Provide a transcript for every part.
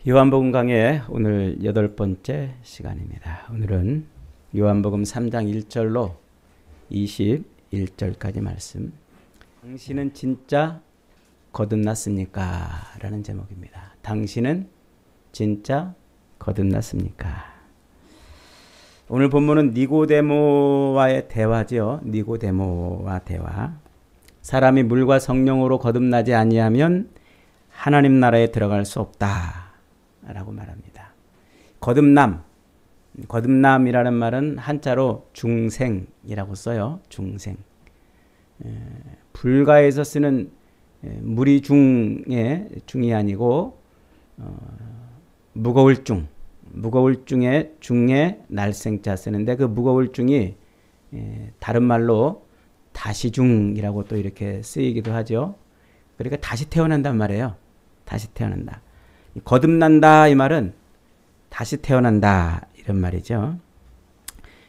요한복음 강의 오늘 8번째 시간입니다. 오늘은 요한복음 3장 1절로 21절까지 말씀. 당신은 진짜 거듭났습니까? 라는 제목입니다. 당신은 진짜 거듭났습니까? 오늘 본문은 니고데모와의 대화죠. 니고데모와 대화. 사람이 물과 성령으로 거듭나지 아니하면 하나님 나라에 들어갈 수 없다 라고 말합니다. 거듭남이라는 말은 한자로 중생이라고 써요. 중생. 불가에서 쓰는 무리 중이 아니고 무거울 중에 중에 날생자 쓰는데 그 무거울 중이 다른 말로 다시 중이라고 또 이렇게 쓰이기도 하죠. 그러니까 다시 태어난단 말이에요. 다시 태어난다. 거듭난다 이 말은 다시 태어난다 이런 말이죠.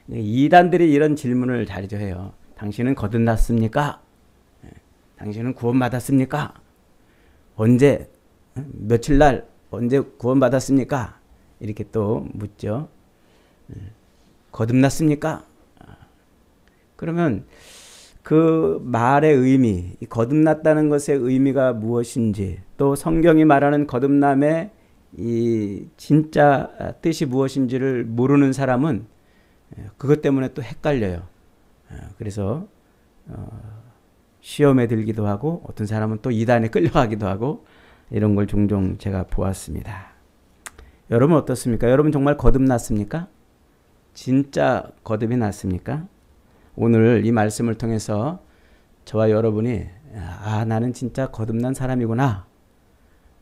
이단들이 이런 질문을 자주 해요. 당신은 거듭났습니까? 당신은 구원받았습니까? 언제 며칠날 언제 구원받았습니까? 이렇게 또 묻죠. 거듭났습니까? 그러면 그 말의 의미, 거듭났다는 것의 의미가 무엇인지, 또 성경이 말하는 거듭남의 이 진짜 뜻이 무엇인지를 모르는 사람은 그것 때문에 또 헷갈려요. 그래서 시험에 들기도 하고 어떤 사람은 또 이단에 끌려가기도 하고 이런 걸 종종 제가 보았습니다. 여러분 어떻습니까? 여러분 정말 거듭났습니까? 진짜 거듭이 났습니까? 오늘 이 말씀을 통해서 저와 여러분이 나는 진짜 거듭난 사람이구나.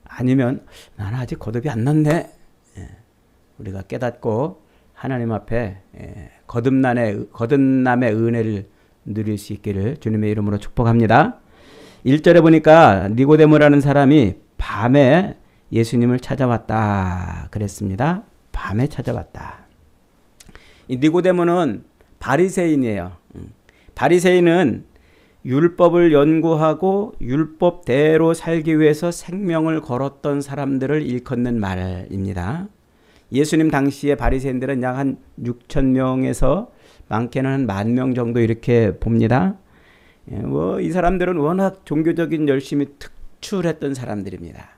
아니면 나는 아직 거듭이 안 났네. 우리가 깨닫고 하나님 앞에 거듭남의 은혜를 누릴 수 있기를 주님의 이름으로 축복합니다. 1절에 보니까 니고데모라는 사람이 밤에 예수님을 찾아왔다 그랬습니다. 밤에 찾아왔다. 이 니고데모는 바리새인이에요. 바리새인은 율법을 연구하고 율법대로 살기 위해서 생명을 걸었던 사람들을 일컫는 말입니다. 예수님 당시에 바리새인들은 약 한 6천 명에서 많게는 한 10,000명 정도 이렇게 봅니다. 이 사람들은 워낙 종교적인 열심이 특출했던 사람들입니다.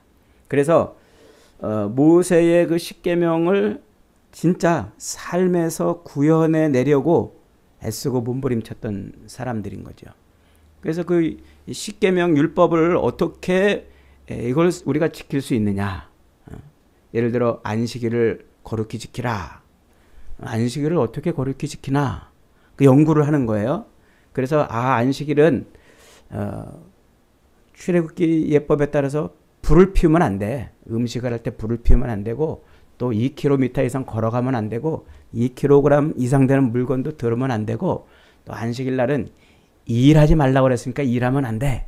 그래서 모세의 그 십계명을 진짜 삶에서 구현해 내려고 애쓰고 몸부림쳤던 사람들인 거죠. 그래서 그 십계명 율법을 어떻게 이걸 우리가 지킬 수 있느냐. 예를 들어 안식일을 거룩히 지키라. 안식일을 어떻게 거룩히 지키나. 그 연구를 하는 거예요. 그래서 안식일은 출애굽기 예법에 따라서 불을 피우면 안 돼. 음식을 할 때 불을 피우면 안 되고 또 2km 이상 걸어가면 안 되고 2kg 이상 되는 물건도 들으면 안 되고 또 안식일 날은 일하지 말라고 그랬으니까 일하면 안 돼.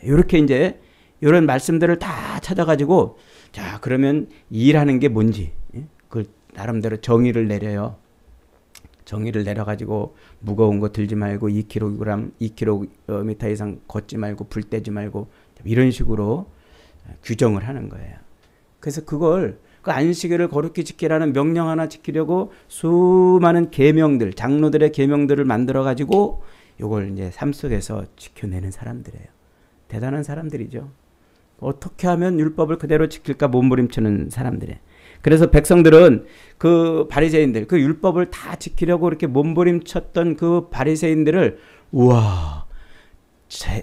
이렇게 이제 이런 말씀들을 다 찾아가지고 자 그러면 일하는 게 뭔지 그 나름대로 정의를 내려요. 정의를 내려가지고 무거운 거 들지 말고 2km 이상 걷지 말고 불 떼지 말고 이런 식으로 규정을 하는 거예요. 그래서 그걸 그 안식일을 거룩히 지키라는 명령 하나 지키려고 수많은 계명들, 장로들의 계명들을 만들어 가지고 이걸 이제 삶 속에서 지켜내는 사람들이에요. 대단한 사람들이죠. 어떻게 하면 율법을 그대로 지킬까 몸부림치는 사람들이에요. 그래서 백성들은 그 바리새인들, 그 율법을 다 지키려고 이렇게 몸부림쳤던 그 바리새인들을 우와,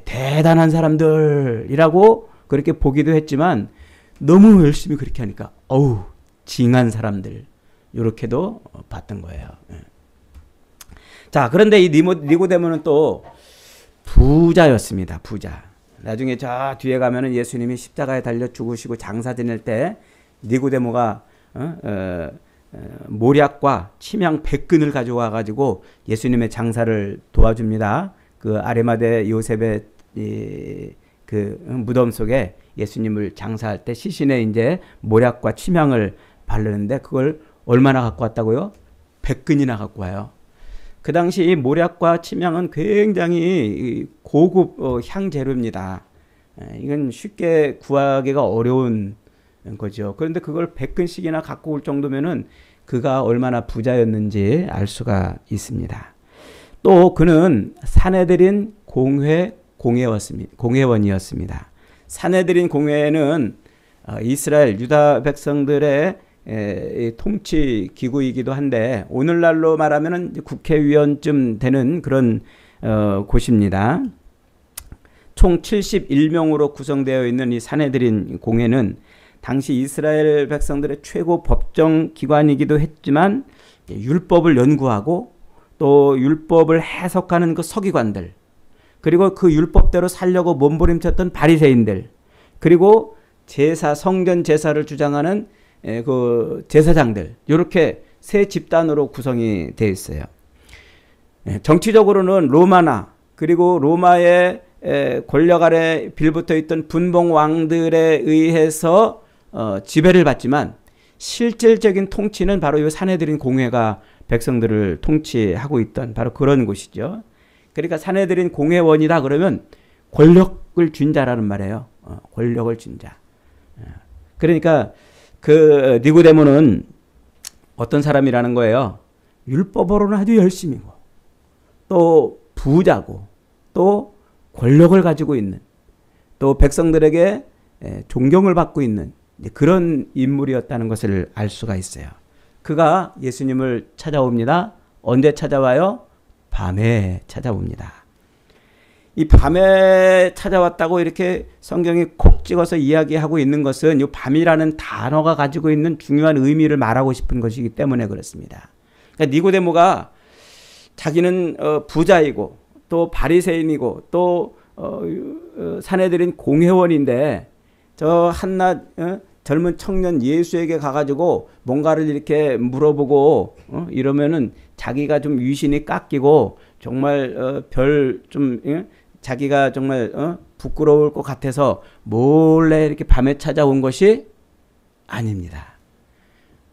대단한 사람들이라고 그렇게 보기도 했지만 너무 열심히 그렇게 하니까 징한 사람들 이렇게도 봤던 거예요. 자, 그런데 이 니고데모는 또 부자였습니다. 부자. 나중에 저 뒤에 가면은 예수님이 십자가에 달려 죽으시고 장사 지낼 때 니고데모가 모략과 침향 100근을 가져와 가지고 예수님의 장사를 도와줍니다. 그 아리마대 요셉의 그 무덤 속에 예수님을 장사할 때 시신에 이제 모략과 침향을 바르는데 그걸 얼마나 갖고 왔다고요? 100근이나 갖고 와요. 그 당시 이 모략과 침향은 굉장히 고급 향재료입니다. 이건 쉽게 구하기가 어려운 거죠. 그런데 그걸 100근씩이나 갖고 올 정도면은 그가 얼마나 부자였는지 알 수가 있습니다. 또 그는 사내들인 공회원이었습니다. 사내들인 공회는 이스라엘 유다 백성들의 통치 기구이기도 한데 오늘날로 말하면은 국회의원쯤 되는 그런 곳입니다. 총 71명으로 구성되어 있는 이 사내들인 공회는 당시 이스라엘 백성들의 최고 법정 기관이기도 했지만 율법을 연구하고 또 율법을 해석하는 그 서기관들, 그리고 그 율법대로 살려고 몸부림쳤던 바리새인들, 그리고 성전 제사를 주장하는 그 제사장들, 이렇게 세 집단으로 구성이 되어 있어요. 정치적으로는 로마나 그리고 로마의 권력 아래 빌붙어 있던 분봉 왕들에 의해서 지배를 받지만 실질적인 통치는 바로 이 사내들인 공회가 백성들을 통치하고 있던 바로 그런 곳이죠. 그러니까 사내들인 공회원이다 그러면 권력을 쥔 자라는 말이에요. 권력을 쥔 자. 그러니까 그 니고데모는 어떤 사람이라는 거예요. 율법으로는 아주 열심이고 또 부자고 또 권력을 가지고 있는, 또 백성들에게 존경을 받고 있는 그런 인물이었다는 것을 알 수가 있어요. 그가 예수님을 찾아옵니다. 언제 찾아와요? 밤에 찾아옵니다. 이 밤에 찾아왔다고 이렇게 성경이 콕 찍어서 이야기하고 있는 것은 이 밤이라는 단어가 가지고 있는 중요한 의미를 말하고 싶은 것이기 때문에 그렇습니다. 그러니까 니고데모가 자기는 부자이고 또 바리새인이고 또 사내들인 공회원인데 저 한낱 젊은 청년 예수에게 가가지고 뭔가를 이렇게 물어보고 이러면은 자기가 좀 위신이 깎이고 정말 자기가 정말 부끄러울 것 같아서 몰래 이렇게 밤에 찾아온 것이 아닙니다.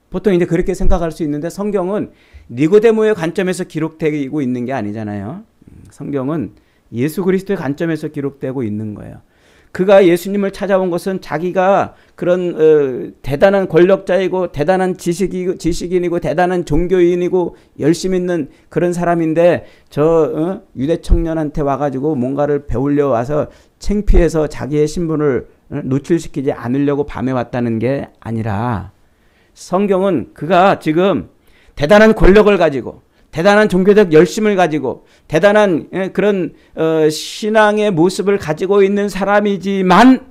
보통 이제 그렇게 생각할 수 있는데 성경은 니고데모의 관점에서 기록되고 있는 게 아니잖아요. 성경은 예수 그리스도의 관점에서 기록되고 있는 거예요. 그가 예수님을 찾아온 것은 자기가 그런 대단한 권력자이고 대단한 지식인이고 대단한 종교인이고 열심 있는 그런 사람인데 저 유대 청년한테 와가지고 뭔가를 배우려 와서 창피해서 자기의 신분을 노출시키지 않으려고 밤에 왔다는 게 아니라 성경은 그가 지금 대단한 권력을 가지고 대단한 종교적 열심을 가지고 대단한 그런 신앙의 모습을 가지고 있는 사람이지만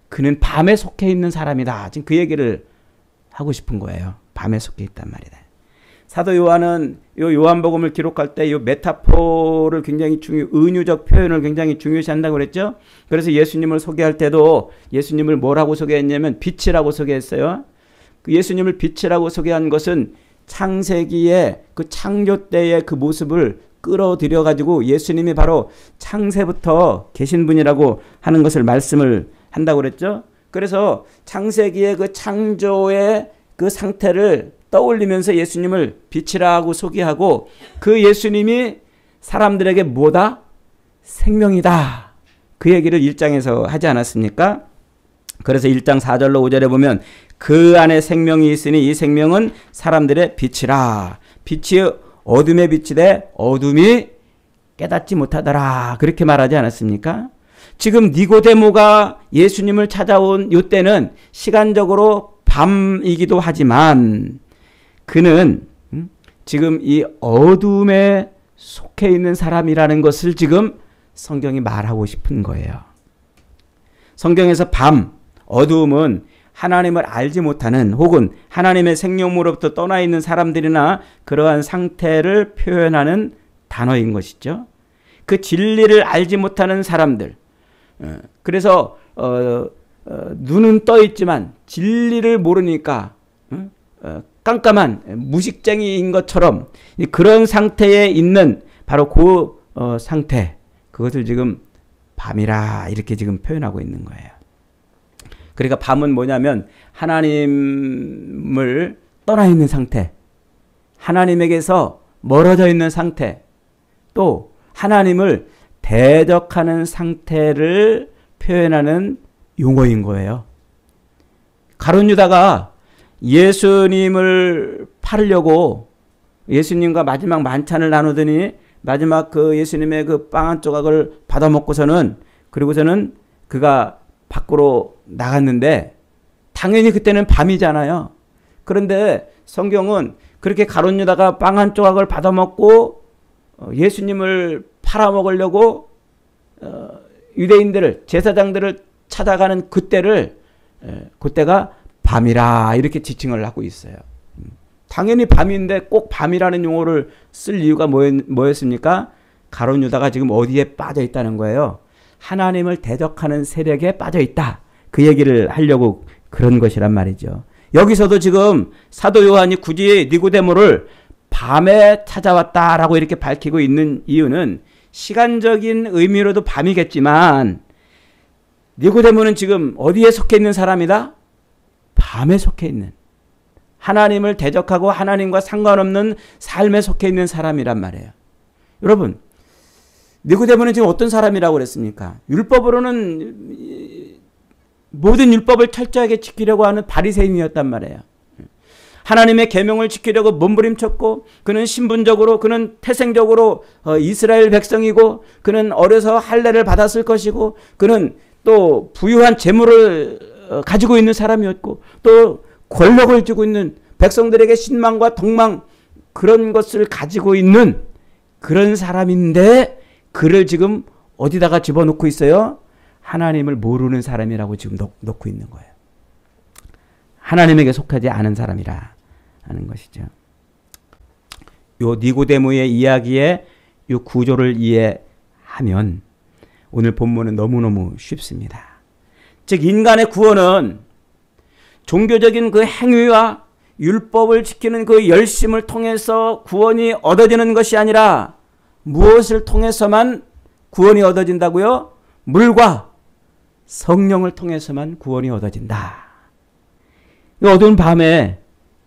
그는 밤에 속해 있는 사람이다. 지금 그 얘기를 하고 싶은 거예요. 밤에 속해 있단 말이다. 사도 요한은 요한복음을 기록할 때 이 메타포를 굉장히 은유적 표현을 굉장히 중요시한다고 그랬죠. 그래서 예수님을 소개할 때도 예수님을 뭐라고 소개했냐면 빛이라고 소개했어요. 그 예수님을 빛이라고 소개한 것은 창세기의 그 창조 때의 그 모습을 끌어들여 가지고 예수님이 바로 창세부터 계신 분이라고 하는 것을 말씀을 한다고 그랬죠. 그래서 창세기의 그 창조의 그 상태를 떠올리면서 예수님을 빛이라고 소개하고 그 예수님이 사람들에게 뭐다? 생명이다. 그 얘기를 1장에서 하지 않았습니까? 그래서 1장 4절로 5절에 보면 그 안에 생명이 있으니 이 생명은 사람들의 빛이라. 빛이 어둠의 빛이 돼 어둠이 깨닫지 못하더라. 그렇게 말하지 않았습니까? 지금 니고데모가 예수님을 찾아온 이때는 시간적으로 밤이기도 하지만 그는 지금 이 어둠에 속해 있는 사람이라는 것을 지금 성경이 말하고 싶은 거예요. 성경에서 밤, 어두움은 하나님을 알지 못하는 혹은 하나님의 생명으로부터 떠나 있는 사람들이나 그러한 상태를 표현하는 단어인 것이죠. 그 진리를 알지 못하는 사람들. 그래서 눈은 떠 있지만 진리를 모르니까 깜깜한 무식쟁이인 것처럼 그런 상태에 있는 바로 그 상태, 그것을 지금 밤이라 이렇게 지금 표현하고 있는 거예요. 그러니까 밤은 뭐냐면 하나님을 떠나 있는 상태, 하나님에게서 멀어져 있는 상태, 또 하나님을 대적하는 상태를 표현하는 용어인 거예요. 가룟 유다가 예수님을 팔으려고 예수님과 마지막 만찬을 나누더니 마지막 그 예수님의 그 빵 한 조각을 받아 먹고서는 그리고서는 그가 밖으로 나갔는데 당연히 그때는 밤이잖아요. 그런데 성경은 그렇게 가룟 유다가 빵 한 조각을 받아 먹고 예수님을 팔아먹으려고 유대인들을 제사장들을 찾아가는 그때가 밤이라 이렇게 지칭을 하고 있어요. 당연히 밤인데 꼭 밤이라는 용어를 쓸 이유가 뭐였습니까? 가룟 유다가 지금 어디에 빠져 있다는 거예요. 하나님을 대적하는 세력에 빠져 있다. 그 얘기를 하려고 그런 것이란 말이죠. 여기서도 지금 사도 요한이 굳이 니고데모를 밤에 찾아왔다라고 이렇게 밝히고 있는 이유는 시간적인 의미로도 밤이겠지만 니고데모는 지금 어디에 속해 있는 사람이다? 밤에 속해 있는, 하나님을 대적하고 하나님과 상관없는 삶에 속해 있는 사람이란 말이에요. 여러분, 니고데모는 지금 어떤 사람이라고 그랬습니까? 율법으로는 모든 율법을 철저하게 지키려고 하는 바리새인이었단 말이에요. 하나님의 계명을 지키려고 몸부림쳤고 그는 신분적으로 그는 태생적으로 이스라엘 백성이고 그는 어려서 할례를 받았을 것이고 그는 또 부유한 재물을 가지고 있는 사람이었고 또 권력을 쥐고 있는 백성들에게 신망과 덕망 그런 것을 가지고 있는 그런 사람인데 그를 지금 어디다가 집어넣고 있어요? 하나님을 모르는 사람이라고 지금 놓고 있는 거예요. 하나님에게 속하지 않은 사람이라 하는 것이죠. 요 니고데모의 이야기의 요 구조를 이해하면 오늘 본문은 너무너무 쉽습니다. 즉 인간의 구원은 종교적인 그 행위와 율법을 지키는 그 열심을 통해서 구원이 얻어지는 것이 아니라 무엇을 통해서만 구원이 얻어진다고요? 물과 성령을 통해서만 구원이 얻어진다. 어두운 밤에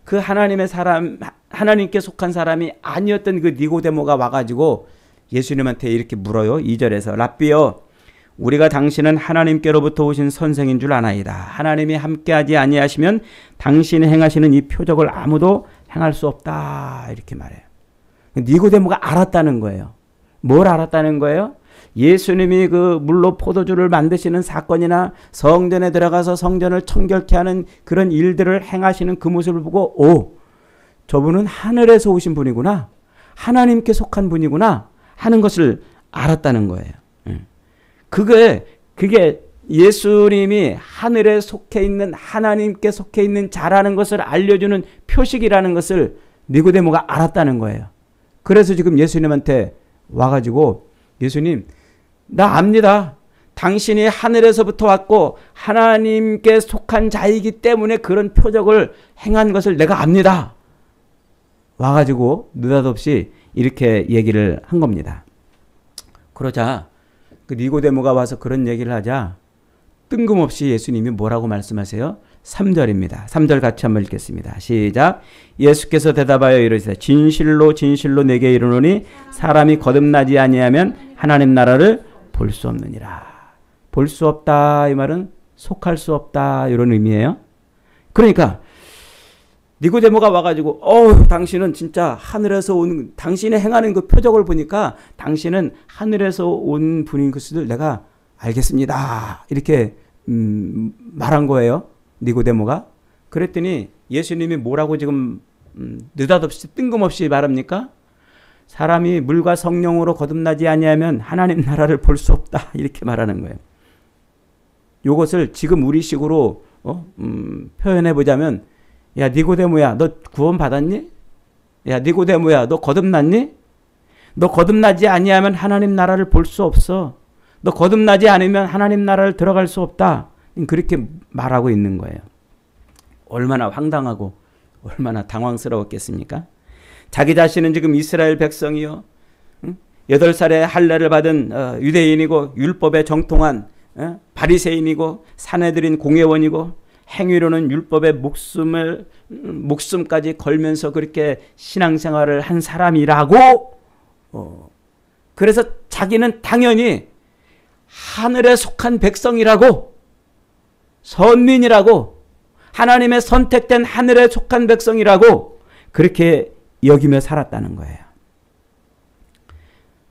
그 하나님의 사람, 하나님께 속한 사람이 아니었던 그 니고데모가 와가지고 예수님한테 이렇게 물어요. 2절에서 랍비여, 우리가 당신은 하나님께로부터 오신 선생인 줄 아나이다. 하나님이 함께하지 아니하시면 당신이 행하시는 이 표적을 아무도 행할 수 없다. 이렇게 말해요. 니고데모가 알았다는 거예요. 뭘 알았다는 거예요? 예수님이 그 물로 포도주를 만드시는 사건이나 성전에 들어가서 성전을 청결케 하는 그런 일들을 행하시는 그 모습을 보고 오, 저분은 하늘에서 오신 분이구나. 하나님께 속한 분이구나 하는 것을 알았다는 거예요. 그게 예수님이 하늘에 속해 있는 하나님께 속해 있는 자라는 것을 알려주는 표식이라는 것을 니고데모가 알았다는 거예요. 그래서 지금 예수님한테 와가지고 예수님, 나 압니다. 당신이 하늘에서부터 왔고 하나님께 속한 자이기 때문에 그런 표적을 행한 것을 내가 압니다. 와가지고 느닷없이 이렇게 얘기를 한 겁니다. 그러자 그 니고데모가 와서 그런 얘기를 하자 뜬금없이 예수님이 뭐라고 말씀하세요? 3절입니다. 3절 같이 한번 읽겠습니다. 시작. 예수께서 대답하여 이르시되 진실로 진실로 내게 이르노니 사람이 거듭나지 아니하면 하나님 나라를 볼 수 없느니라. 볼 수 없다 이 말은 속할 수 없다 이런 의미예요. 그러니까 니고데모가 와가지고 당신은 진짜 하늘에서 온 당신이 행하는 그 표적을 보니까 당신은 하늘에서 온 분인 것을 내가 알겠습니다. 이렇게 말한 거예요. 니고데모가. 그랬더니 예수님이 뭐라고 지금 느닷없이 뜬금없이 말합니까? 사람이 물과 성령으로 거듭나지 아니하면 하나님 나라를 볼 수 없다. 이렇게 말하는 거예요. 이것을 지금 우리식으로 표현해 보자면 야 니고데모야 너 구원 받았니? 야 니고데모야 너 거듭났니? 너 거듭나지 아니하면 하나님 나라를 볼 수 없어. 너 거듭나지 않으면 하나님 나라를 들어갈 수 없다. 그렇게 말하고 있는 거예요. 얼마나 황당하고 얼마나 당황스러웠겠습니까? 자기 자신은 지금 이스라엘 백성이요. 8살에 할례를 받은 유대인이고 율법에 정통한 바리새인이고 사내들인 공회원이고 행위로는 율법의 목숨까지 걸면서 그렇게 신앙생활을 한 사람이라고 그래서 자기는 당연히 하늘에 속한 백성이라고 선민이라고 하나님의 선택된 하늘에 속한 백성이라고 그렇게 여기며 살았다는 거예요.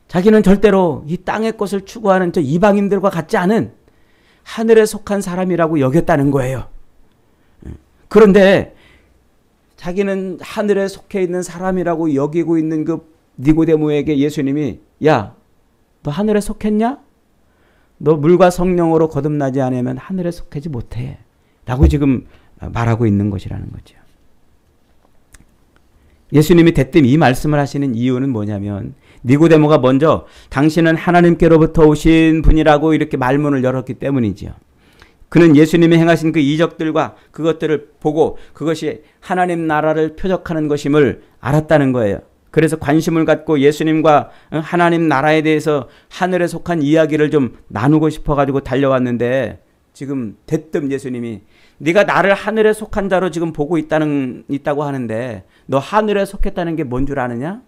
자기는 절대로 이 땅의 것을 추구하는 저 이방인들과 같지 않은 하늘에 속한 사람이라고 여겼다는 거예요. 그런데 자기는 하늘에 속해 있는 사람이라고 여기고 있는 그 니고데모에게 예수님이 야, 너 하늘에 속했냐? 너 물과 성령으로 거듭나지 않으면 하늘에 속하지 못해. 라고 지금 말하고 있는 것이라는 거죠. 예수님이 대뜸 이 말씀을 하시는 이유는 뭐냐면 니고데모가 먼저 당신은 하나님께로부터 오신 분이라고 이렇게 말문을 열었기 때문이지요. 그는 예수님이 행하신 그 이적들과 그것들을 보고 그것이 하나님 나라를 표적하는 것임을 알았다는 거예요. 그래서 관심을 갖고 예수님과 하나님 나라에 대해서 하늘에 속한 이야기를 좀 나누고 싶어가지고 달려왔는데 지금 대뜸 예수님이 네가 나를 하늘에 속한 자로 지금 보고 있다고 하는데 너 하늘에 속했다는 게 뭔 줄 아느냐?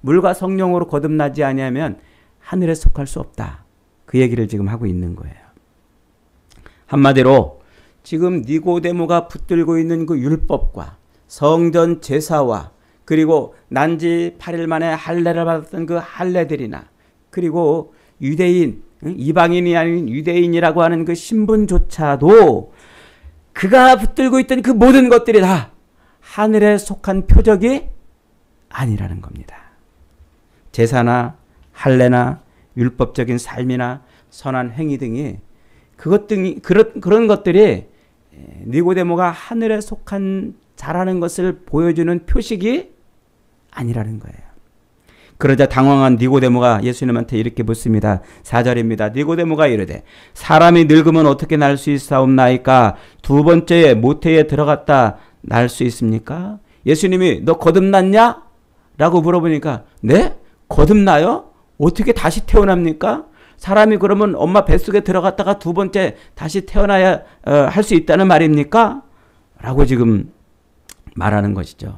물과 성령으로 거듭나지 아니하면 하늘에 속할 수 없다. 그 얘기를 지금 하고 있는 거예요. 한마디로 지금 니고데모가 붙들고 있는 그 율법과 성전 제사와 그리고 난지 8일 만에 할례를 받았던 그 할례들이나 그리고 유대인, 이방인이 아닌 유대인이라고 하는 그 신분조차도 그가 붙들고 있던 그 모든 것들이 다 하늘에 속한 표적이 아니라는 겁니다. 제사나 할례나 율법적인 삶이나 선한 행위 등이 그런 것들이 니고데모가 하늘에 속한 자라는 것을 보여주는 표식이 아니라는 거예요. 그러자 당황한 니고데모가 예수님한테 이렇게 묻습니다. 4절입니다. 니고데모가 이르되 사람이 늙으면 어떻게 날 수 있사옵나이까? 두 번째 모태에 들어갔다 날 수 있습니까? 예수님이 너 거듭났냐? 라고 물어보니까 네? 거듭나요? 어떻게 다시 태어납니까? 사람이 그러면 엄마 뱃속에 들어갔다가 두 번째 다시 태어나야 할 수 있다는 말입니까? 라고 지금 말하는 것이죠.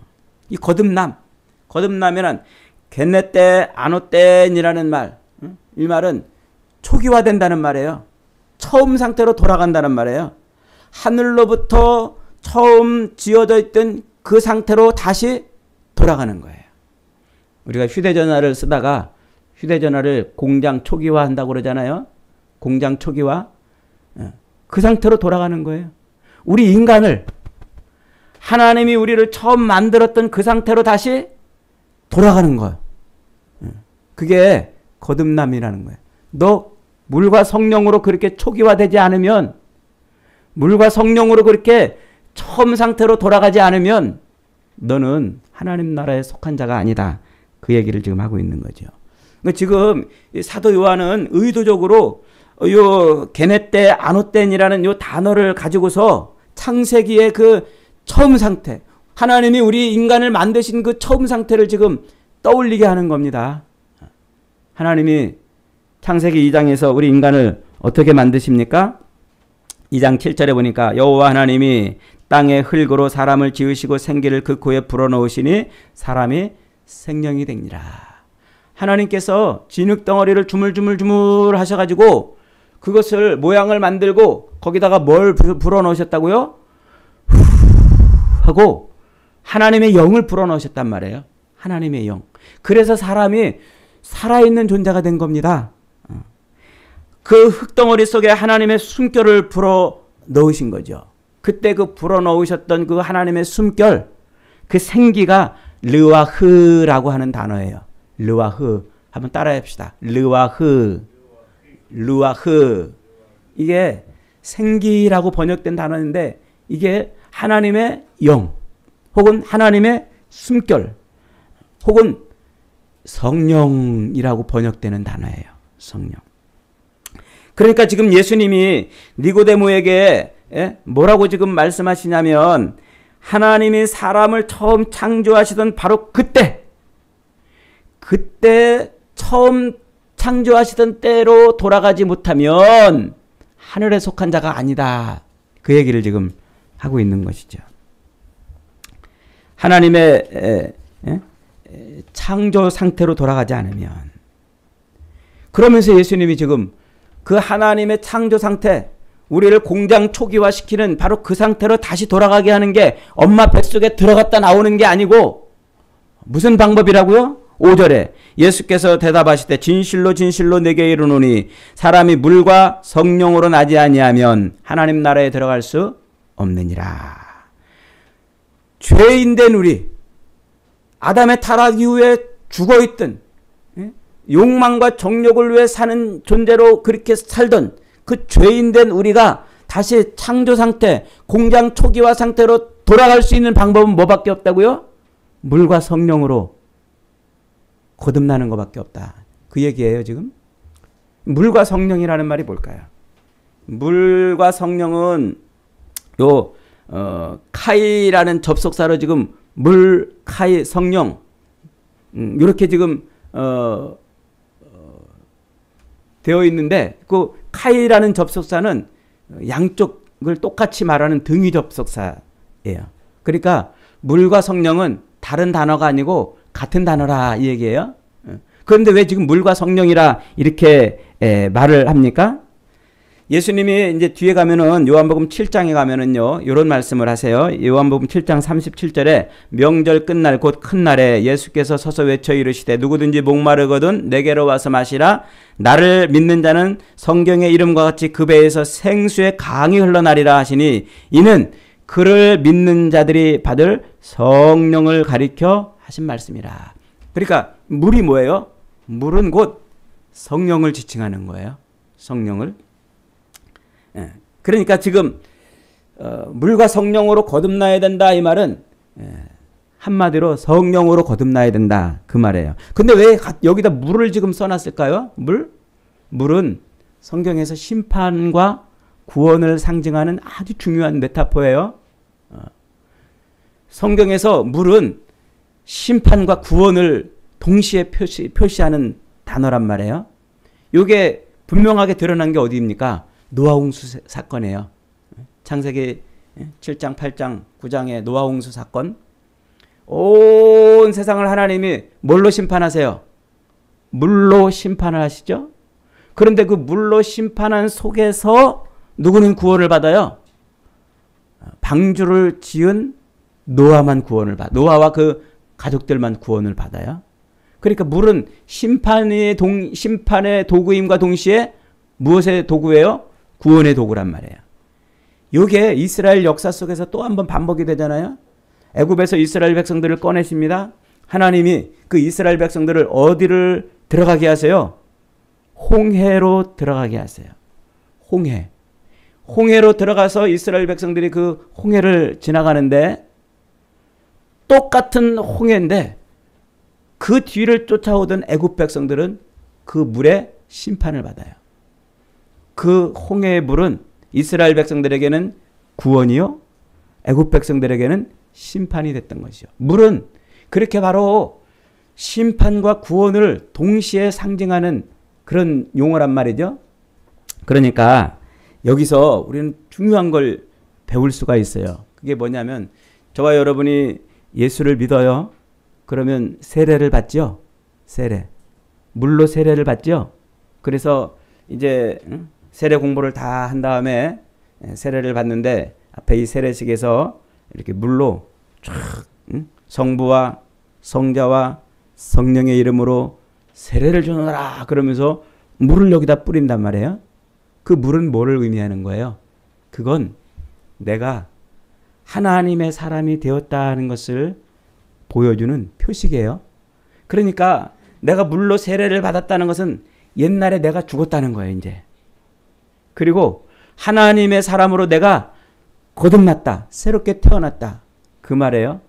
이 거듭남이란 겟네떼 아노떼니라는 말, 이 말은 초기화된다는 말이에요. 처음 상태로 돌아간다는 말이에요. 하늘로부터 처음 지어져 있던 그 상태로 다시 돌아가는 거예요. 우리가 휴대전화를 쓰다가 휴대전화를 공장 초기화 한다고 그러잖아요. 공장 초기화. 그 상태로 돌아가는 거예요. 우리 인간을 하나님이 우리를 처음 만들었던 그 상태로 다시 돌아가는 거예요. 그게 거듭남이라는 거예요. 너 물과 성령으로 그렇게 초기화되지 않으면, 물과 성령으로 그렇게 처음 상태로 돌아가지 않으면 너는 하나님 나라에 속한 자가 아니다. 그 얘기를 지금 하고 있는 거죠. 지금 사도 요한은 의도적으로 요 게네떼 아노떼니라는 요 단어를 가지고서 창세기의 그 처음 상태, 하나님이 우리 인간을 만드신 그 처음 상태를 지금 떠올리게 하는 겁니다. 하나님이 창세기 2장에서 우리 인간을 어떻게 만드십니까? 2장 7절에 보니까 여호와 하나님이 땅의 흙으로 사람을 지으시고 생기를 그 코에 불어넣으시니 사람이 생명이 되니라. 하나님께서 진흙덩어리를 주물주물 하셔가지고 그것을 모양을 만들고 거기다가 뭘 불어넣으셨다고요? 하고 하나님의 영을 불어넣으셨단 말이에요. 하나님의 영. 그래서 사람이 살아있는 존재가 된 겁니다. 그 흙덩어리 속에 하나님의 숨결을 불어넣으신 거죠. 그때 그 불어넣으셨던 그 하나님의 숨결, 그 생기가 르와흐라고 하는 단어예요. 르와흐. 한번 따라해 봅시다. 르와흐. 르와흐. 이게 생기라고 번역된 단어인데 이게 하나님의 영 혹은 하나님의 숨결 혹은 성령이라고 번역되는 단어예요. 성령. 그러니까 지금 예수님이 니고데모에게 뭐라고 지금 말씀하시냐면 하나님이 사람을 처음 창조하시던 바로 그때 처음 창조하시던 때로 돌아가지 못하면 하늘에 속한 자가 아니다. 그 얘기를 지금 하고 있는 것이죠. 하나님의 창조 상태로 돌아가지 않으면, 그러면서 예수님이 지금 그 하나님의 창조 상태, 우리를 공장 초기화시키는 바로 그 상태로 다시 돌아가게 하는 게 엄마 뱃속에 들어갔다 나오는 게 아니고 무슨 방법이라고요? 5절에 예수께서 대답하시되 진실로 진실로 내게 이르노니 사람이 물과 성령으로 나지 아니하면 하나님 나라에 들어갈 수 없느니라. 죄인된 우리, 아담의 타락 이후에 죽어있던, 욕망과 정욕을 위해 사는 존재로 그렇게 살던 그 죄인된 우리가 다시 창조 상태, 공장 초기화 상태로 돌아갈 수 있는 방법은 뭐밖에 없다고요? 물과 성령으로 거듭나는 것밖에 없다. 그 얘기예요, 지금. 물과 성령이라는 말이 뭘까요? 물과 성령은 카이라는 접속사로 지금 물, 카이, 성령 이렇게 지금 되어 있는데 그 카이라는 접속사는 양쪽을 똑같이 말하는 등위 접속사예요. 그러니까 물과 성령은 다른 단어가 아니고 같은 단어라 이 얘기예요. 그런데 왜 지금 물과 성령이라 이렇게 말을 합니까? 예수님이 이제 뒤에 가면은 요한복음 7장에 가면은요, 이런 말씀을 하세요. 요한복음 7장 37절에 명절 끝날 곧 큰 날에 예수께서 서서 외쳐 이르시되 누구든지 목마르거든 내게로 와서 마시라. 나를 믿는 자는 성경의 이름과 같이 그 배에서 생수의 강이 흘러나리라 하시니 이는 그를 믿는 자들이 받을 성령을 가리켜 하신 말씀이라. 그러니까 물이 뭐예요? 물은 곧 성령을 지칭하는 거예요. 성령을. 그러니까 지금 물과 성령으로 거듭나야 된다 이 말은 한마디로 성령으로 거듭나야 된다 그 말이에요. 근데 왜 여기다 물을 지금 써놨을까요? 물은 성경에서 심판과 구원을 상징하는 아주 중요한 메타포예요. 성경에서 물은 심판과 구원을 동시에 표시하는 단어란 말이에요. 이게 분명하게 드러난 게 어디입니까? 노아홍수 사건이에요. 창세기 7장, 8장, 9장의 노아홍수 사건. 온 세상을 하나님이 뭘로 심판하세요? 물로 심판을 하시죠? 그런데 그 물로 심판한 속에서 누구는 구원을 받아요? 방주를 지은 노아만 구원을 받아요. 노아와 그 가족들만 구원을 받아요. 그러니까 물은 심판의 도구임과 동시에 무엇의 도구예요? 구원의 도구란 말이에요. 이게 이스라엘 역사 속에서 또 한 번 반복이 되잖아요. 애굽에서 이스라엘 백성들을 꺼내십니다. 하나님이 그 이스라엘 백성들을 어디를 들어가게 하세요? 홍해로 들어가게 하세요. 홍해로 들어가서 이스라엘 백성들이 그 홍해를 지나가는데 똑같은 홍해인데 그 뒤를 쫓아오던 애굽 백성들은 그 물에 심판을 받아요. 그 홍해의 물은 이스라엘 백성들에게는 구원이요, 애굽 백성들에게는 심판이 됐던 것이요. 물은 그렇게 바로 심판과 구원을 동시에 상징하는 그런 용어란 말이죠. 그러니까 여기서 우리는 중요한 걸 배울 수가 있어요. 그게 뭐냐면 저와 여러분이 예수를 믿어요. 그러면 세례를 받죠. 물로 세례를 받죠. 그래서 이제 세례 공부를 다 한 다음에 세례를 받는데 앞에 이 세례식에서 이렇게 물로 쫙 성부와 성자와 성령의 이름으로 세례를 주노라 그러면서 물을 여기다 뿌린단 말이에요. 그 물은 뭐를 의미하는 거예요? 그건 내가 하나님의 사람이 되었다는 것을 보여주는 표식이에요. 그러니까 내가 물로 세례를 받았다는 것은 옛날에 내가 죽었다는 거예요, 이제. 그리고 하나님의 사람으로 내가 거듭났다. 새롭게 태어났다. 그 말이에요.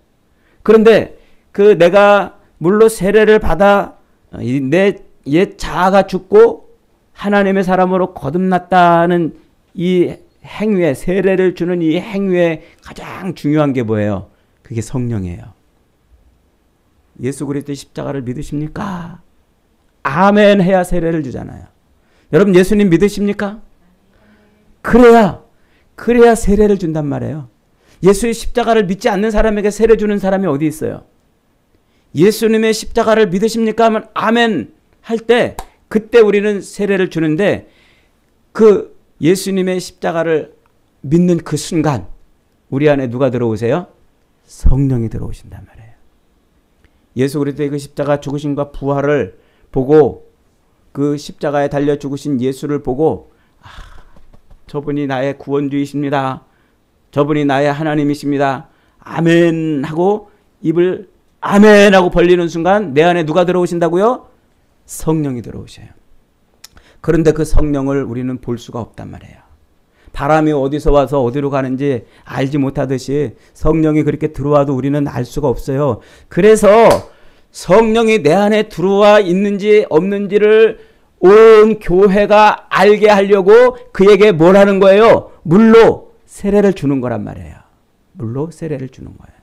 그런데 그 내가 물로 세례를 받아 내 옛 자아가 죽고 하나님의 사람으로 거듭났다는 이 행위에, 세례를 주는 이 행위에 가장 중요한 게 뭐예요? 그게 성령이에요. 예수 그리스도의 십자가를 믿으십니까? 아멘 해야 세례를 주잖아요. 여러분 예수님 믿으십니까? 그래야 세례를 준단 말이에요. 예수의 십자가를 믿지 않는 사람에게 세례 주는 사람이 어디 있어요? 예수님의 십자가를 믿으십니까? 하면 아멘 할 때 그때 우리는 세례를 주는데 그 예수님의 십자가를 믿는 그 순간 우리 안에 누가 들어오세요? 성령이 들어오신단 말이에요. 예수 그리스도의 그 십자가 죽으심과 부활을 보고 그 십자가에 달려 죽으신 예수를 보고 저분이 나의 구원주이십니다. 저분이 나의 하나님이십니다. 아멘 하고 입을 아멘 하고 벌리는 순간 내 안에 누가 들어오신다고요? 성령이 들어오셔요. 그런데 그 성령을 우리는 볼 수가 없단 말이에요. 바람이 어디서 와서 어디로 가는지 알지 못하듯이 성령이 그렇게 들어와도 우리는 알 수가 없어요. 그래서 성령이 내 안에 들어와 있는지 없는지를 온 교회가 알게 하려고 그에게 뭘 하는 거예요? 물로 세례를 주는 거란 말이에요. 물로 세례를 주는 거예요.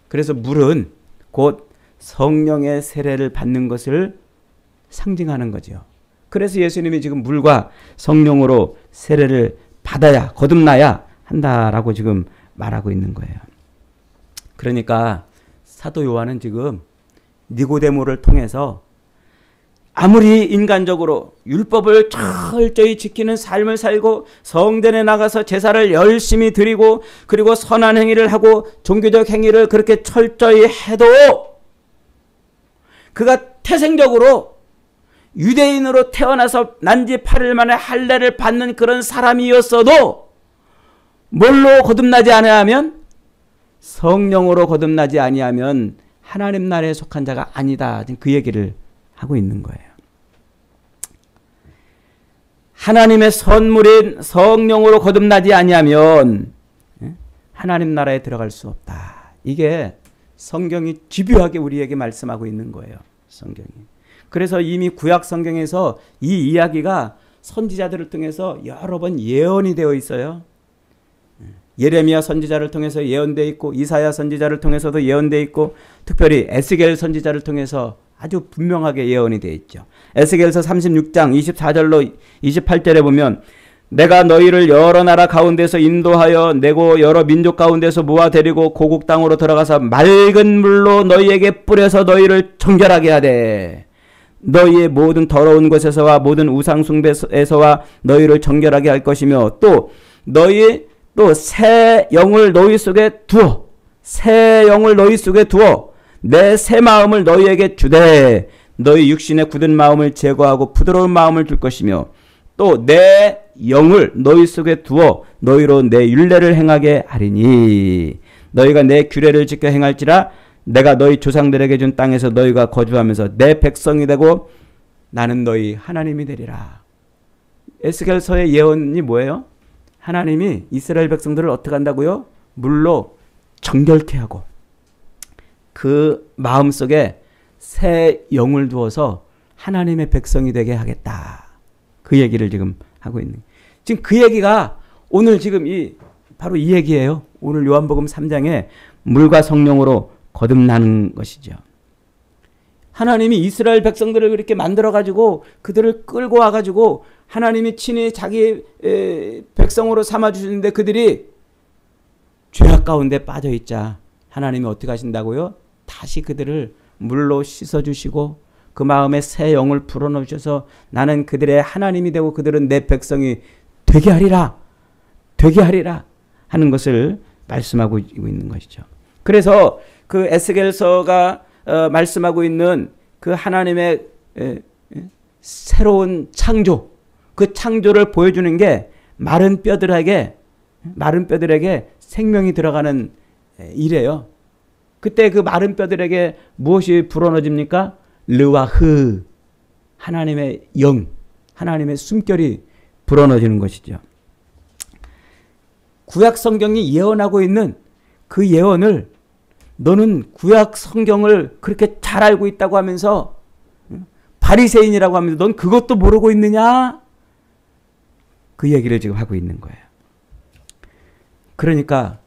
그래서 물은 곧 성령의 세례를 받는 것을 상징하는 거죠. 그래서 예수님이 지금 물과 성령으로 세례를 받아야 거듭나야 한다라고 지금 말하고 있는 거예요. 그러니까 사도 요한은 지금 니고데모를 통해서 아무리 인간적으로 율법을 철저히 지키는 삶을 살고 성전에 나가서 제사를 열심히 드리고 그리고 선한 행위를 하고 종교적 행위를 그렇게 철저히 해도 그가 태생적으로 유대인으로 태어나서 난지 8일 만에 할례를 받는 그런 사람이었어도 뭘로 거듭나지 아니하면 성령으로 거듭나지 아니하면 하나님 나라에 속한 자가 아니다. 그 얘기를 하고 있는 거예요. 하나님의 선물인 성령으로 거듭나지 아니하면 하나님 나라에 들어갈 수 없다. 이게 성경이 집요하게 우리에게 말씀하고 있는 거예요. 성경이. 그래서 이미 구약 성경에서 이 이야기가 선지자들을 통해서 여러 번 예언이 되어 있어요. 예레미야 선지자를 통해서 예언되어 있고 이사야 선지자를 통해서도 예언되어 있고 특별히 에스겔 선지자를 통해서 아주 분명하게 예언이 되어 있죠. 에스겔서 36장 24절로 28절에 보면 내가 너희를 여러 나라 가운데서 인도하여 내고 여러 민족 가운데서 모아 데리고 고국 땅으로 들어가서 맑은 물로 너희에게 뿌려서 너희를 정결하게 하되 너희의 모든 더러운 것에서와 모든 우상 숭배에서와 너희를 정결하게 할 것이며 또 너희 또 새 영을 너희 속에 두어 새 영을 너희 속에 두어 내 새 마음을 너희에게 주되 너희 육신의 굳은 마음을 제거하고 부드러운 마음을 줄 것이며 또 내 영을 너희 속에 두어 너희로 내 율례를 행하게 하리니 너희가 내 규례를 지켜 행할지라 내가 너희 조상들에게 준 땅에서 너희가 거주하면서 내 백성이 되고 나는 너희 하나님이 되리라. 에스겔서의 예언이 뭐예요? 하나님이 이스라엘 백성들을 어떻게 한다고요? 물로 정결케 하고 그 마음속에 새 영을 두어서 하나님의 백성이 되게 하겠다. 그 얘기를 지금 하고 있는. 지금 그 얘기가 오늘 지금 바로 이 얘기예요. 오늘 요한복음 3장에 물과 성령으로 거듭나는 것이죠. 하나님이 이스라엘 백성들을 그렇게 만들어가지고 그들을 끌고 와가지고 하나님이 친히 자기 백성으로 삼아주시는데 그들이 죄악 가운데 빠져있자 하나님이 어떻게 하신다고요? 다시 그들을 물로 씻어주시고 그 마음에 새 영을 불어넣으셔서 나는 그들의 하나님이 되고 그들은 내 백성이 되게 하리라 하는 것을 말씀하고 있는 것이죠. 그래서 그 에스겔서가 말씀하고 있는 그 하나님의 새로운 창조, 그 창조를 보여주는 게 마른 뼈들에게 생명이 들어가는 일이에요. 그때 그 마른 뼈들에게 무엇이 불어넣어집니까? 르와흐, 하나님의 영, 하나님의 숨결이 불어넣어지는 것이죠. 구약 성경이 예언하고 있는 그 예언을 너는 구약 성경을 그렇게 잘 알고 있다고 하면서 바리새인이라고 하면서 넌 그것도 모르고 있느냐? 그 얘기를 지금 하고 있는 거예요. 그러니까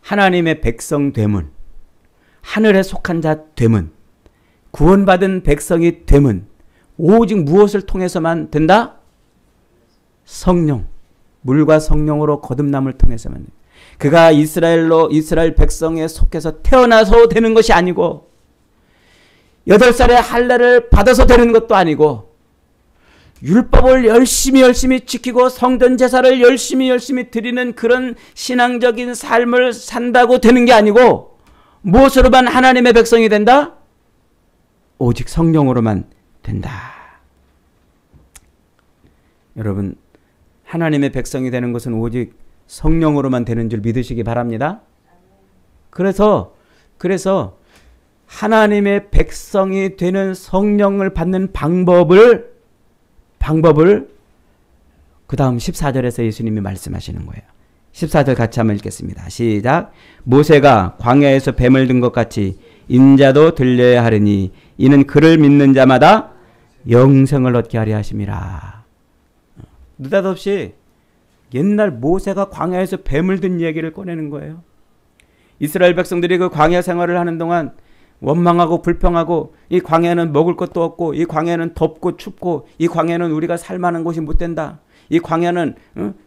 하나님의 백성 되문, 하늘에 속한 자 되문, 구원받은 백성이 되문 오직 무엇을 통해서만 된다? 성령, 물과 성령으로 거듭남을 통해서만 된다. 그가 이스라엘 백성에 속해서 태어나서 되는 것이 아니고 8살에 할례를 받아서 되는 것도 아니고 율법을 열심히 지키고 성전 제사를 열심히 드리는 그런 신앙적인 삶을 산다고 되는 게 아니고 무엇으로만 하나님의 백성이 된다? 오직 성령으로만 된다. 여러분, 하나님의 백성이 되는 것은 오직 성령으로만 되는 줄 믿으시기 바랍니다. 그래서 하나님의 백성이 되는 성령을 받는 방법을 그 다음 14절에서 예수님이 말씀하시는 거예요. 14절 같이 한번 읽겠습니다. 시작. 모세가 광야에서 뱀을 든 것 같이 인자도 들려야 하리니 이는 그를 믿는 자마다 영생을 얻게 하려 하심이라. 느닷없이 옛날 모세가 광야에서 뱀을 든 얘기를 꺼내는 거예요. 이스라엘 백성들이 그 광야 생활을 하는 동안 원망하고 불평하고 이 광야는 먹을 것도 없고 이 광야는 덥고 춥고 이 광야는 우리가 살만한 곳이 못 된다. 이 광야는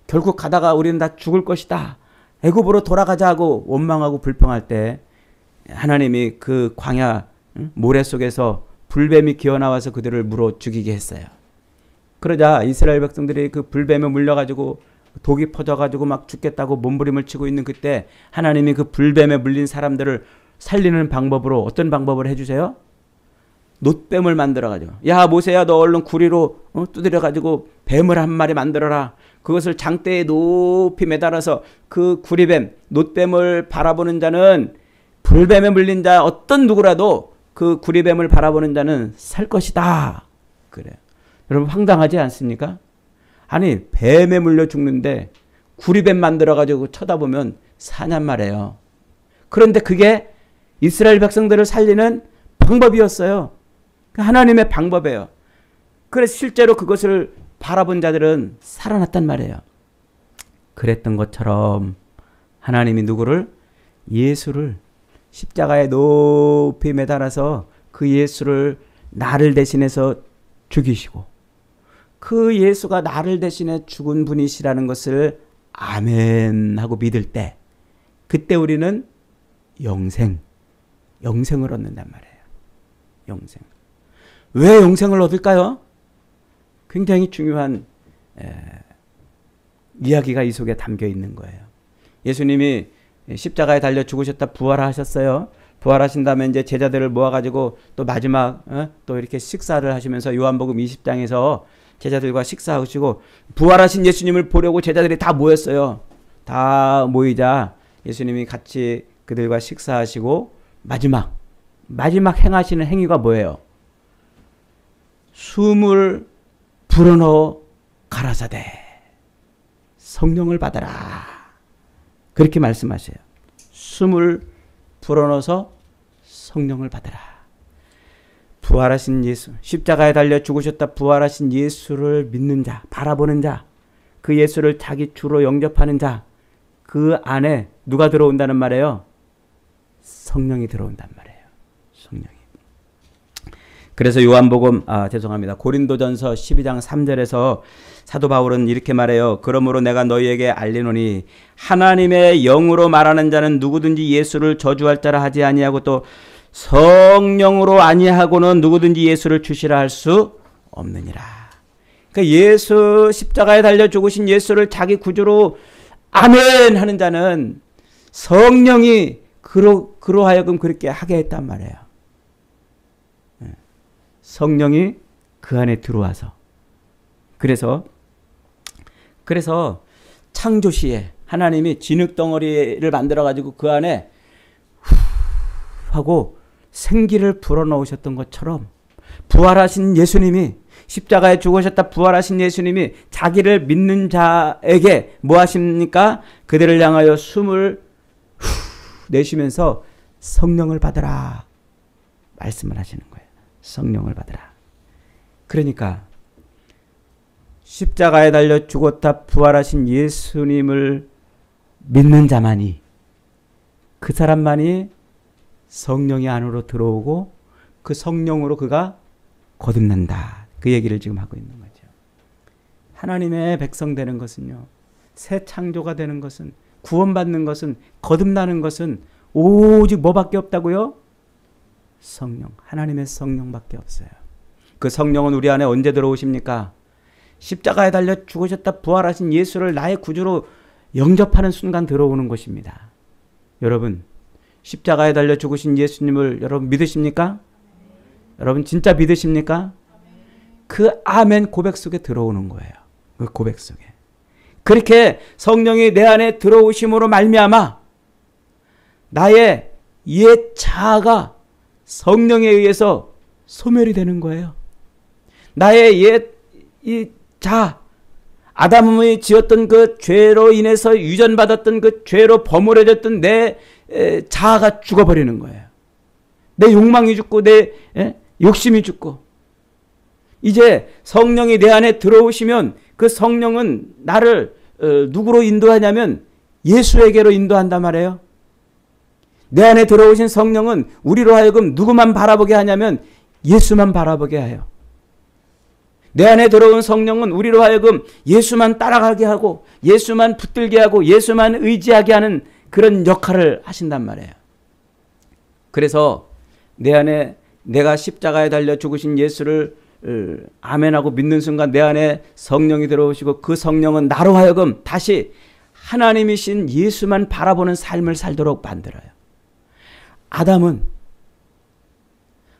결국 가다가 우리는 다 죽을 것이다. 애굽으로 돌아가자 하고 원망하고 불평할 때 하나님이 그 광야 모래 속에서 불뱀이 기어나와서 그들을 물어 죽이게 했어요. 그러자 이스라엘 백성들이 그 불뱀에 물려가지고 독이 퍼져가지고 막 죽겠다고 몸부림을 치고 있는 그때 하나님이 그 불뱀에 물린 사람들을 살리는 방법으로 어떤 방법을 해주세요? 놋뱀을 만들어가지고, 야 모세야 너 얼른 구리로 두드려가지고 뱀을 한 마리 만들어라. 그것을 장대에 높이 매달아서 그 구리뱀 놋뱀을 바라보는 자는, 불뱀에 물린 자 어떤 누구라도 그 구리뱀을 바라보는 자는 살 것이다. 그래요. 여러분 황당하지 않습니까? 아니 뱀에 물려 죽는데 구리뱀 만들어가지고 쳐다보면 사냔 말이에요. 그런데 그게 이스라엘 백성들을 살리는 방법이었어요. 하나님의 방법이에요. 그래서 실제로 그것을 바라본 자들은 살아났단 말이에요. 그랬던 것처럼 하나님이 누구를? 예수를 십자가에 높이 매달아서 그 예수를 나를 대신해서 죽이시고 그 예수가 나를 대신해 죽은 분이시라는 것을 아멘 하고 믿을 때 그때 우리는 영생을 얻는단 말이에요. 영생. 왜 영생을 얻을까요? 굉장히 중요한 이야기가 이 속에 담겨 있는 거예요. 예수님이 십자가에 달려 죽으셨다 부활하셨어요. 부활하신 다음에 이제 제자들을 모아가지고 또 마지막 또 이렇게 식사를 하시면서 요한복음 20장에서 제자들과 식사하시고 부활하신 예수님을 보려고 제자들이 다 모였어요. 다 모이자 예수님이 같이 그들과 식사하시고 마지막 행하시는 행위가 뭐예요? 숨을 불어넣어 가라사대 성령을 받아라. 그렇게 말씀하세요. 숨을 불어넣어서 성령을 받아라. 부활하신 예수, 십자가에 달려 죽으셨다 부활하신 예수를 믿는 자, 바라보는 자, 그 예수를 자기 주로 영접하는 자, 그 안에 누가 들어온다는 말이에요? 성령이 들어온단 말이에요. 성령이. 그래서 요한복음 고린도전서 12장 3절에서 사도 바울은 이렇게 말해요. 그러므로 내가 너희에게 알리노니 하나님의 영으로 말하는 자는 누구든지 예수를 저주할 자라 하지 아니하고 또 성령으로 아니하고는 누구든지 예수를 주시라 할 수 없느니라. 그러니까 예수 십자가에 달려 죽으신 예수를 자기 구주로 아멘 하는 자는 성령이 그로하여금 그렇게 하게 했단 말이에요. 성령이 그 안에 들어와서. 그래서 창조시에 하나님이 진흙덩어리를 만들어가지고 그 안에 후 하고 생기를 불어넣으셨던 것처럼 부활하신 예수님이 십자가에 죽으셨다 부활하신 예수님이 자기를 믿는 자에게 뭐 하십니까? 그들을 향하여 숨을 후 내쉬면서 성령을 받으라 말씀을 하시는 거예요. 성령을 받으라. 그러니까 십자가에 달려 죽었다 부활하신 예수님을 믿는 자만이, 그 사람만이 성령이 안으로 들어오고 그 성령으로 그가 거듭난다. 그 얘기를 지금 하고 있는 거죠. 하나님의 백성 되는 것은요, 새 창조가 되는 것은, 구원받는 것은, 거듭나는 것은 오직 뭐밖에 없다고요? 성령, 하나님의 성령밖에 없어요. 그 성령은 우리 안에 언제 들어오십니까? 십자가에 달려 죽으셨다 부활하신 예수를 나의 구주로 영접하는 순간 들어오는 것입니다. 여러분, 십자가에 달려 죽으신 예수님을 여러분 믿으십니까? 여러분 진짜 믿으십니까? 그 아멘 고백 속에 들어오는 거예요. 그 고백 속에. 그렇게 성령이 내 안에 들어오심으로 말미암아 나의 옛 자아가 성령에 의해서 소멸이 되는 거예요. 나의 옛 이 자아, 아담이 지었던 그 죄로 인해서 유전받았던 그 죄로 버무려졌던 내 자아가 죽어버리는 거예요. 내 욕망이 죽고 내 욕심이 죽고, 이제 성령이 내 안에 들어오시면 그 성령은 나를 누구로 인도하냐면 예수에게로 인도한단 말이에요. 내 안에 들어오신 성령은 우리로 하여금 누구만 바라보게 하냐면 예수만 바라보게 해요. 내 안에 들어온 성령은 우리로 하여금 예수만 따라가게 하고 예수만 붙들게 하고 예수만 의지하게 하는 그런 역할을 하신단 말이에요. 그래서 내 안에 내가 십자가에 달려 죽으신 예수를 아멘하고 믿는 순간 내 안에 성령이 들어오시고 그 성령은 나로 하여금 다시 하나님이신 예수만 바라보는 삶을 살도록 만들어요. 아담은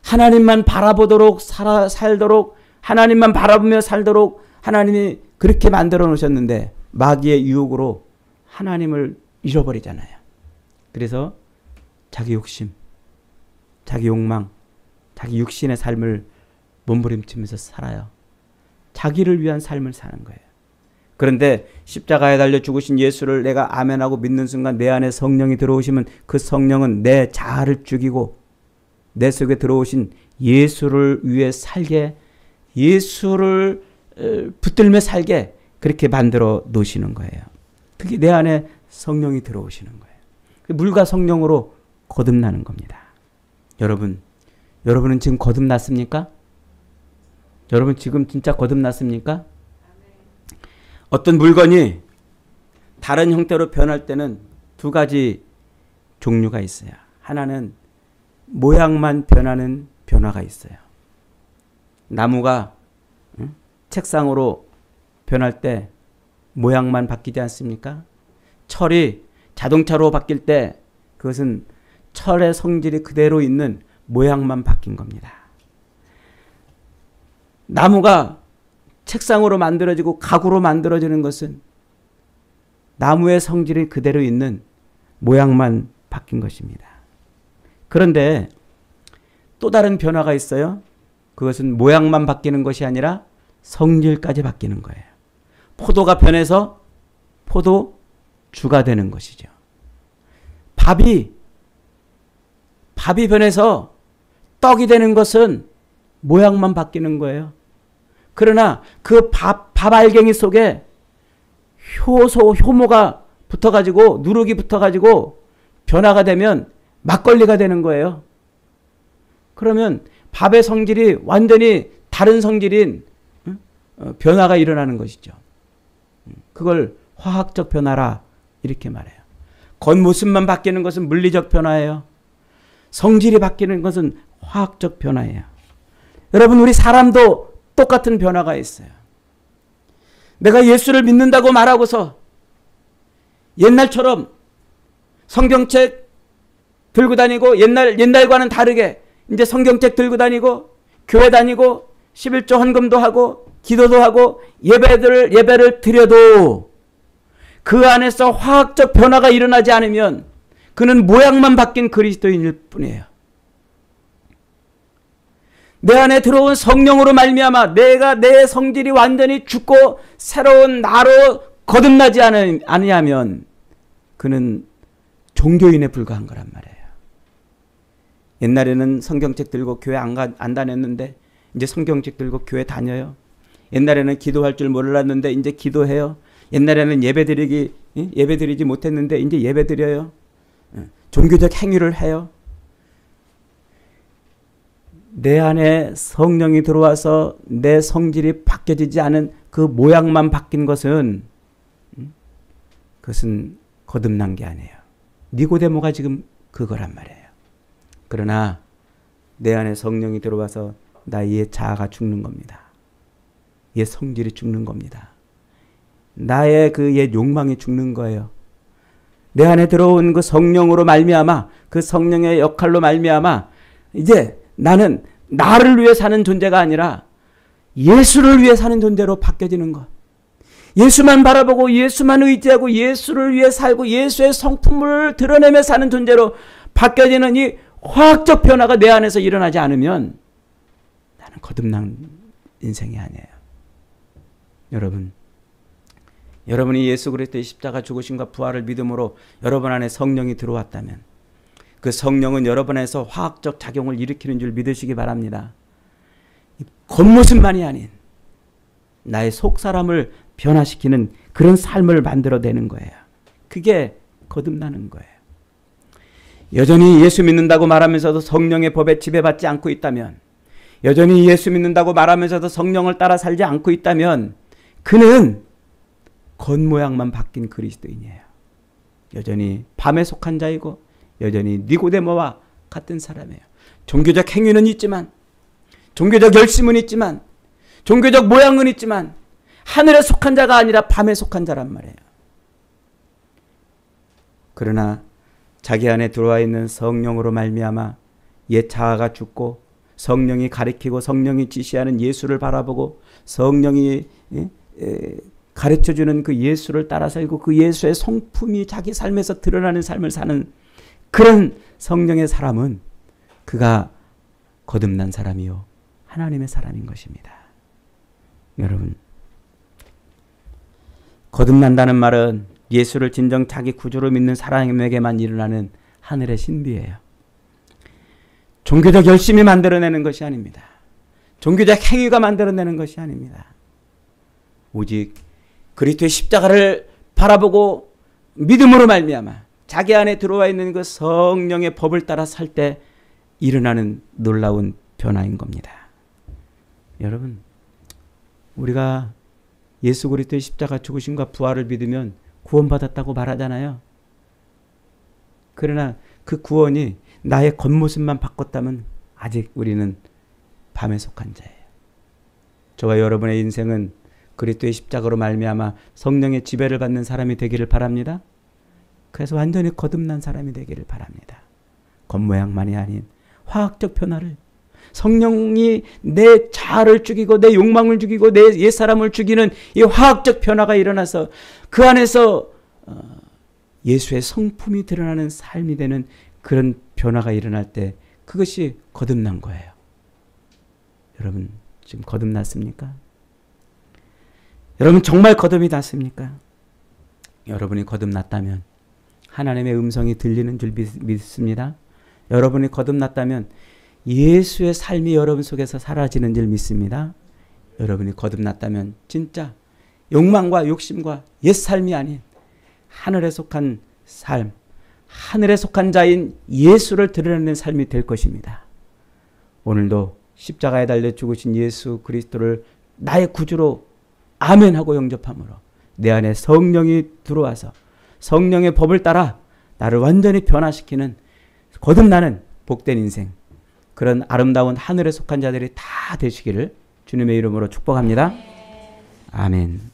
하나님만 바라보도록 살도록, 하나님만 바라보며 살도록 하나님이 그렇게 만들어 놓으셨는데 마귀의 유혹으로 하나님을 잃어버리잖아요. 그래서 자기 욕심, 자기 욕망, 자기 육신의 삶을 몸부림치면서 살아요. 자기를 위한 삶을 사는 거예요. 그런데 십자가에 달려 죽으신 예수를 내가 아멘하고 믿는 순간 내 안에 성령이 들어오시면 그 성령은 내 자아를 죽이고 내 속에 들어오신 예수를 위해 살게, 예수를 붙들며 살게 그렇게 만들어 놓으시는 거예요. 그게 내 안에 성령이 들어오시는 거예요. 물과 성령으로 거듭나는 겁니다. 여러분은 지금 거듭났습니까? 여러분 지금 진짜 거듭났습니까? 어떤 물건이 다른 형태로 변할 때는 두 가지 종류가 있어요. 하나는 모양만 변하는 변화가 있어요. 나무가 책상으로 변할 때 모양만 바뀌지 않습니까? 철이 자동차로 바뀔 때 그것은 철의 성질이 그대로 있는 모양만 바뀐 겁니다. 나무가 책상으로 만들어지고 가구로 만들어지는 것은 나무의 성질이 그대로 있는 모양만 바뀐 것입니다. 그런데 또 다른 변화가 있어요. 그것은 모양만 바뀌는 것이 아니라 성질까지 바뀌는 거예요. 포도가 변해서 포도주가 되는 것이죠. 밥이 변해서 떡이 되는 것은 모양만 바뀌는 거예요. 그러나 그 밥 알갱이 속에 효모가 붙어가지고 누룩이 붙어가지고 변화가 되면 막걸리가 되는 거예요. 그러면 밥의 성질이 완전히 다른 성질인 변화가 일어나는 것이죠. 그걸 화학적 변화라 이렇게 말해요. 겉모습만 바뀌는 것은 물리적 변화예요. 성질이 바뀌는 것은 화학적 변화예요. 여러분, 우리 사람도 똑같은 변화가 있어요. 내가 예수를 믿는다고 말하고서 옛날처럼 성경책 들고 다니고 옛날과는 다르게 이제 성경책 들고 다니고 교회 다니고 11조 헌금도 하고 기도도 하고 예배를 드려도 그 안에서 화학적 변화가 일어나지 않으면 그는 모양만 바뀐 그리스도인일 뿐이에요. 내 안에 들어온 성령으로 말미암아 내가 내 성질이 완전히 죽고 새로운 나로 거듭나지 않으면 그는 종교인에 불과한 거란 말이에요. 옛날에는 성경책 들고 교회 안 다녔는데 이제 성경책 들고 교회 다녀요. 옛날에는 기도할 줄 몰랐는데 이제 기도해요. 옛날에는 예배드리지 못했는데 이제 예배드려요. 종교적 행위를 해요. 내 안에 성령이 들어와서 내 성질이 바뀌어지지 않은 그 모양만 바뀐 것은 그것은 거듭난 게 아니에요. 니고데모가 지금 그거란 말이에요. 그러나 내 안에 성령이 들어와서 나의 자아가 죽는 겁니다. 옛 성질이 죽는 겁니다. 나의 그 옛 욕망이 죽는 거예요. 내 안에 들어온 그 성령으로 말미암아, 그 성령의 역할로 말미암아 이제 나는 나를 위해 사는 존재가 아니라 예수를 위해 사는 존재로 바뀌어지는 것. 예수만 바라보고 예수만 의지하고 예수를 위해 살고 예수의 성품을 드러내며 사는 존재로 바뀌어지는 이 화학적 변화가 내 안에서 일어나지 않으면 나는 거듭난 인생이 아니에요. 여러분이 예수 그리스도의 십자가 죽으심과 부활을 믿음으로 여러분 안에 성령이 들어왔다면 그 성령은 여러분 안에서 화학적 작용을 일으키는 줄 믿으시기 바랍니다. 겉모습만이 아닌 나의 속사람을 변화시키는 그런 삶을 만들어내는 거예요. 그게 거듭나는 거예요. 여전히 예수 믿는다고 말하면서도 성령의 법에 지배받지 않고 있다면, 여전히 예수 믿는다고 말하면서도 성령을 따라 살지 않고 있다면 그는 겉모양만 바뀐 그리스도인이에요. 여전히 밤에 속한 자이고 여전히 니고데모와 같은 사람이에요. 종교적 행위는 있지만, 종교적 열심은 있지만, 종교적 모양은 있지만 하늘에 속한 자가 아니라 밤에 속한 자란 말이에요. 그러나 자기 안에 들어와 있는 성령으로 말미암아 옛 자아가 죽고 성령이 가리키고 성령이 지시하는 예수를 바라보고 성령이 가르쳐주는 그 예수를 따라 살고 그 예수의 성품이 자기 삶에서 드러나는 삶을 사는 그런 성령의 사람은 그가 거듭난 사람이요 하나님의 사람인 것입니다. 여러분, 거듭난다는 말은 예수를 진정 자기 구주로 믿는 사람에게만 일어나는 하늘의 신비예요. 종교적 열심이 만들어내는 것이 아닙니다. 종교적 행위가 만들어내는 것이 아닙니다. 오직 그리스도의 십자가를 바라보고 믿음으로 말미암아 자기 안에 들어와 있는 그 성령의 법을 따라 살 때 일어나는 놀라운 변화인 겁니다. 여러분, 우리가 예수 그리스도의 십자가 죽으심과 부활을 믿으면 구원받았다고 말하잖아요. 그러나 그 구원이 나의 겉모습만 바꿨다면 아직 우리는 밤에 속한 자예요. 저와 여러분의 인생은 그리스도의 십자가로 말미암아 성령의 지배를 받는 사람이 되기를 바랍니다. 그래서 완전히 거듭난 사람이 되기를 바랍니다. 겉모양만이 아닌 화학적 변화를, 성령이 내 자아를 죽이고 내 욕망을 죽이고 내 옛사람을 죽이는 이 화학적 변화가 일어나서 그 안에서 예수의 성품이 드러나는 삶이 되는 그런 변화가 일어날 때 그것이 거듭난 거예요. 여러분, 지금 거듭났습니까? 여러분, 정말 거듭이 났습니까? 여러분이 거듭났다면 하나님의 음성이 들리는 줄 믿습니다. 여러분이 거듭났다면 예수의 삶이 여러분 속에서 사라지는 줄 믿습니다. 여러분이 거듭났다면 진짜 욕망과 욕심과 옛삶이 아닌 하늘에 속한 삶, 하늘에 속한 자인 예수를 드러내는 삶이 될 것입니다. 오늘도 십자가에 달려 죽으신 예수 그리스도를 나의 구주로 아멘하고 영접함으로 내 안에 성령이 들어와서 성령의 법을 따라 나를 완전히 변화시키는 거듭나는 복된 인생, 그런 아름다운 하늘에 속한 자들이 다 되시기를 주님의 이름으로 축복합니다. 아멘.